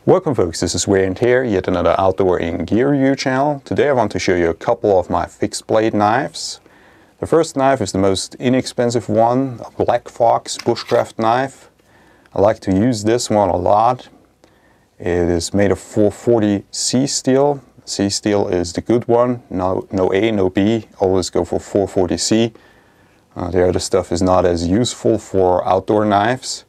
Welcome folks, this is Wayne here, yet another outdoor and gear review channel. Today I want to show you a couple of my fixed blade knives. The first knife is the most inexpensive one, a Black Fox Bushcraft knife. I like to use this one a lot. It is made of 440 C steel. C steel is the good one, no A, no B, always go for 440 C. The other stuff is not as useful for outdoor knives.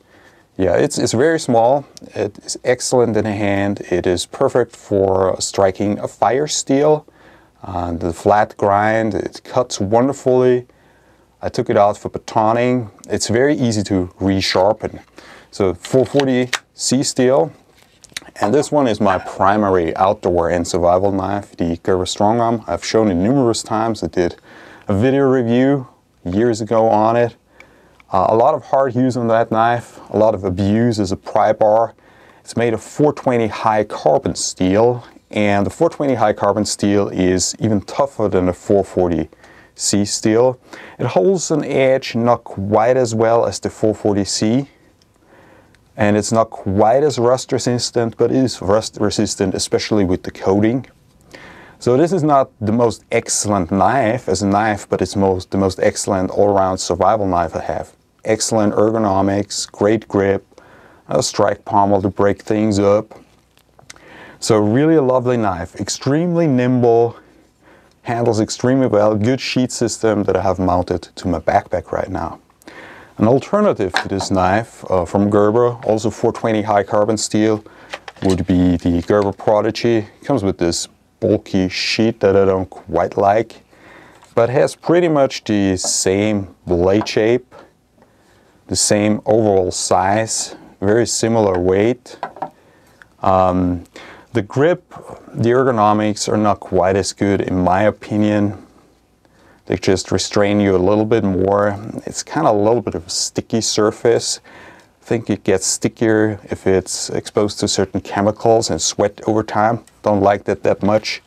Yeah, it's very small. It is excellent in the hand. It is perfect for striking a fire steel. The flat grind, it cuts wonderfully. I took it out for batoning. It's very easy to resharpen. So 440 C steel. And this one is my primary outdoor and survival knife, the Gerber Strongarm. I've shown it numerous times. I did a video review years ago on it. A lot of hard use on that knife, a lot of abuse as a pry bar. It's made of 420 high carbon steel, and the 420 high carbon steel is even tougher than the 440 C steel. It holds an edge not quite as well as the 440 C, and it's not quite as rust resistant, but it is rust resistant, especially with the coating. So this is not the most excellent knife as a knife, but it's the most excellent all-around survival knife I have. Excellent ergonomics, great grip, a strike pommel to break things up. So really a lovely knife, extremely nimble, handles extremely well, good sheath system that I have mounted to my backpack right now. An alternative to this knife from Gerber, also 420 high carbon steel, would be the Gerber Prodigy. It comes with this bulky sheet that I don't quite like, but has pretty much the same blade shape, the same overall size, very similar weight. The grip, the ergonomics are not quite as good in my opinion. They just restrain you a little bit more. It's kind of a little bit of a sticky surface. I think it gets stickier if it's exposed to certain chemicals and sweat over time. Don't like that much.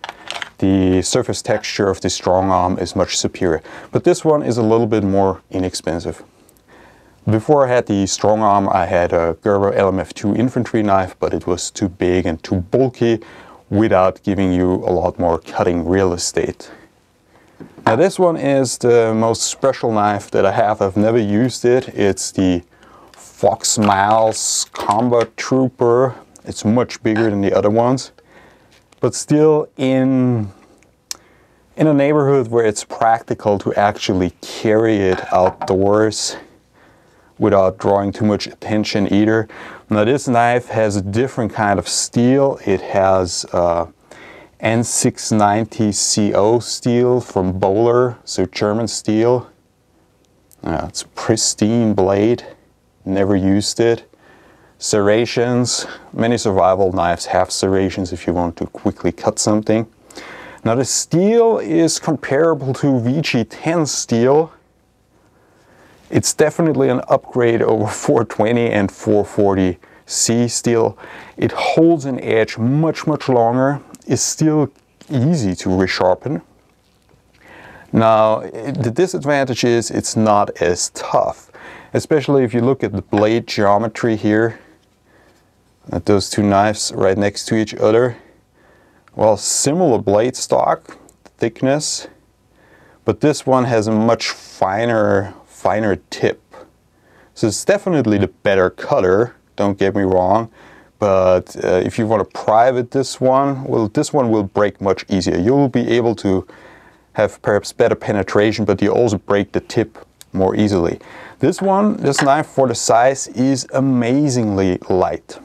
The surface texture of the Strongarm is much superior. But this one is a little bit more inexpensive. Before I had the Strongarm, I had a Gerber LMF2 infantry knife, but it was too big and too bulky without giving you a lot more cutting real estate. Now this one is the most special knife that I have. I've never used it. It's the Fox Miles Combat Trooper. It's much bigger than the other ones, but still in a neighborhood where it's practical to actually carry it outdoors without drawing too much attention either. Now this knife has a different kind of steel. It has N690 CO steel from Böhler, so German steel. It's a pristine blade, never used it. Serrations, many survival knives have serrations if you want to quickly cut something. Now the steel is comparable to VG10 steel. It's definitely an upgrade over 420 and 440 C steel. It holds an edge much longer. It's still easy to resharpen. Now the disadvantage is it's not as tough, especially if you look at the blade geometry here at those two knives right next to each other. Well, similar blade stock, thickness, but this one has a much finer tip. So it's definitely the better cutter, don't get me wrong, but if you want to private this one, well, this one will break much easier. You'll be able to have perhaps better penetration, but you also break the tip more easily. This knife for the size is amazingly light.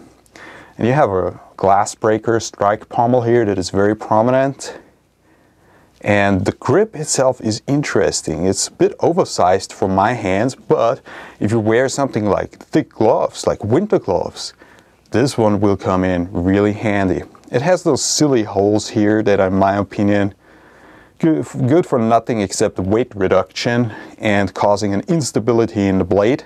And you have a glass breaker strike pommel here that is very prominent. And the grip itself is interesting. It's a bit oversized for my hands, but if you wear something like thick gloves, like winter gloves, this one will come in really handy. It has those silly holes here that are, in my opinion, good for nothing except weight reduction and causing an instability in the blade.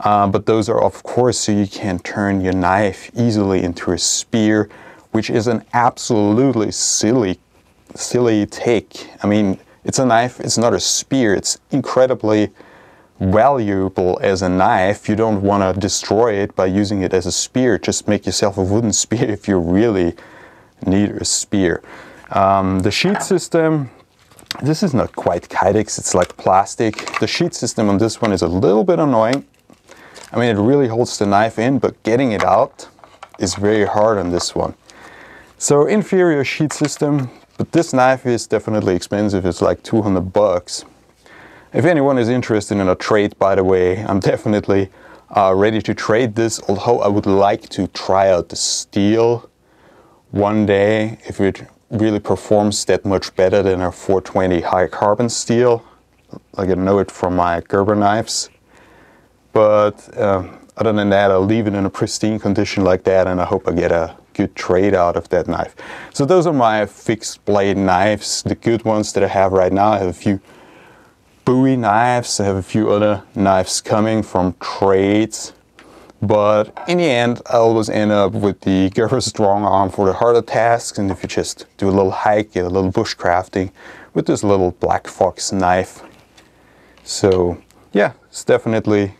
But those are of course so you can turn your knife easily into a spear, which is an absolutely silly take. I mean, it's a knife, it's not a spear. It's incredibly valuable as a knife. You don't want to destroy it by using it as a spear. Just make yourself a wooden spear if you really need a spear. The sheet system, this is not quite Kydex, it's like plastic. The sheet system on this one is a little bit annoying. I mean, it really holds the knife in, but getting it out is very hard on this one. So inferior sheet system, but this knife is definitely expensive. It's like 200 bucks. If anyone is interested in a trade, by the way, I'm definitely ready to trade this, although I would like to try out the steel one day if it really performs that much better than a 420 high carbon steel. Like I know it from my Gerber knives. But other than that, I'll leave it in a pristine condition like that, and I hope I get a good trade out of that knife. So those are my fixed blade knives, the good ones that I have right now. I have a few Bowie knives, I have a few other knives coming from trades, but in the end I always end up with the Gerber Strongarm for the harder tasks, and if you just do a little hike, get a little bushcrafting with this little black fox knife. So yeah, it's definitely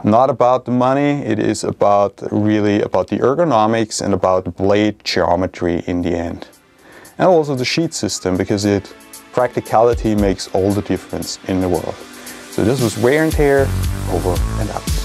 not about the money, it is really about the ergonomics and about blade geometry in the end. And also the sheet system, because practicality makes all the difference in the world. So this was Wear and Tear, over and out.